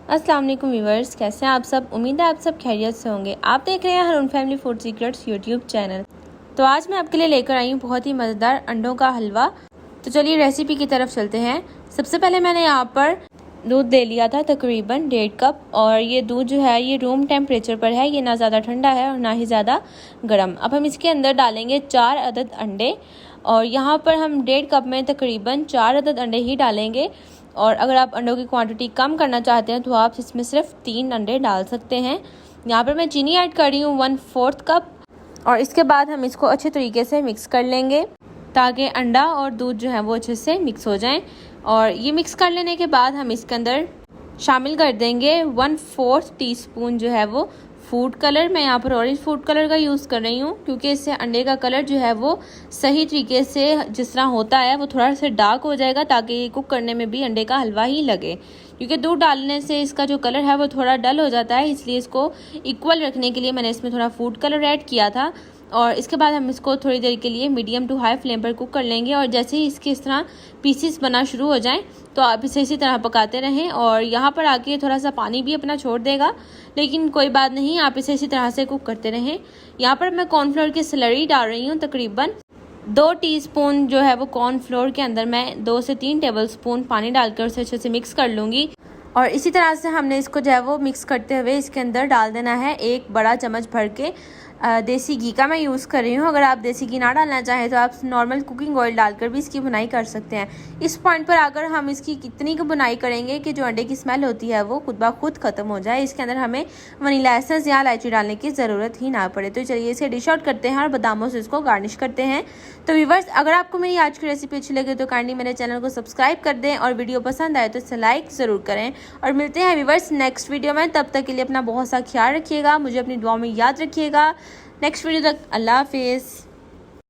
अस्सलाम वालेकुम व्यूअर्स, कैसे हैं आप सब। उम्मीद है आप सब खैरियत से होंगे। आप देख रहे हैं Haroon family food secrets YouTube channel. तो आज मैं आपके लिए लेकर आई हूँ बहुत ही मज़ेदार अंडों का हलवा। तो चलिए रेसिपी की तरफ चलते हैं। सबसे पहले मैंने यहाँ पर दूध ले लिया था तकरीबन 1.5 कप, और ये दूध जो है ये रूम टेम्परेचर पर है, ये ना ज़्यादा ठंडा है और ना ही ज़्यादा गर्म। अब हम इसके अंदर डालेंगे 4 अदद अंडे, और यहाँ पर हम 1.5 कप में तकरीबन 4 अदद अंडे ही डालेंगे। और अगर आप अंडों की क्वांटिटी कम करना चाहते हैं तो आप इसमें सिर्फ 3 अंडे डाल सकते हैं। यहाँ पर मैं चीनी ऐड कर रही हूँ 1/4 कप, और इसके बाद हम इसको अच्छे तरीके से मिक्स कर लेंगे ताकि अंडा और दूध जो है वो अच्छे से मिक्स हो जाएं। और ये मिक्स कर लेने के बाद हम इसके अंदर शामिल कर देंगे 1/4 टीस्पून जो है वो फूड कलर। मैं यहाँ पर ऑरेंज फूड कलर का यूज़ कर रही हूँ क्योंकि इससे अंडे का कलर जो है वो सही तरीके से जिस तरह होता है वो थोड़ा सा डार्क हो जाएगा, ताकि ये कुक करने में भी अंडे का हलवा ही लगे। क्योंकि दूध डालने से इसका जो कलर है वो थोड़ा डल हो जाता है, इसलिए इसको इक्वल रखने के लिए मैंने इसमें थोड़ा फूड कलर ऐड किया था। और इसके बाद हम इसको थोड़ी देर के लिए मीडियम टू हाई फ्लेम पर कुक कर लेंगे। और जैसे ही इसके इस तरह पीसीस बना शुरू हो जाएं तो आप इसे इसी तरह पकाते रहें। और यहाँ पर आके थोड़ा सा पानी भी अपना छोड़ देगा, लेकिन कोई बात नहीं, आप इसे इसी तरह से कुक करते रहें। यहाँ पर मैं कॉर्नफ्लोर की स्लरी डाल रही हूँ। तकरीबन 2 टीस्पून जो है वो कॉर्नफ्लोर के अंदर मैं 2 से 3 टेबलस्पून पानी डालकर उसे अच्छे से मिक्स कर लूँगी। और इसी तरह से हमने इसको जो है वो मिक्स करते हुए इसके अंदर डाल देना है 1 बड़ा चम्मच भर के देसी घी का मैं यूज़ कर रही हूँ। अगर आप देसी घी ना डालना चाहें तो आप नॉर्मल कुकिंग ऑयल डालकर भी इसकी बुनाई कर सकते हैं। इस पॉइंट पर अगर हम इसकी कितनी की बुनाई करेंगे कि जो अंडे की स्मेल होती है वो खुद ब खुद ख़त्म हो जाए, इसके अंदर हमें वनीला एसेंस या इलायची डालने की ज़रूरत ही ना पड़े। तो चलिए इसे डिश आउट करते हैं और बादामों से इसको गार्निश करते हैं। तो व्यूअर्स, अगर आपको मेरी आज की रेसिपी अच्छी लगे तो काइंडली मेरे चैनल को सब्सक्राइब कर दें, और वीडियो पसंद आए तो इसे लाइक ज़रूर करें। और मिलते हैं व्यूअर्स नेक्स्ट वीडियो में। तब तक के लिए अपना बहुत सा ख्याल रखिएगा, मुझे अपनी दुआ में याद रखिएगा। नेक्स्ट वीडियो तक अल्लाह हाफिज़।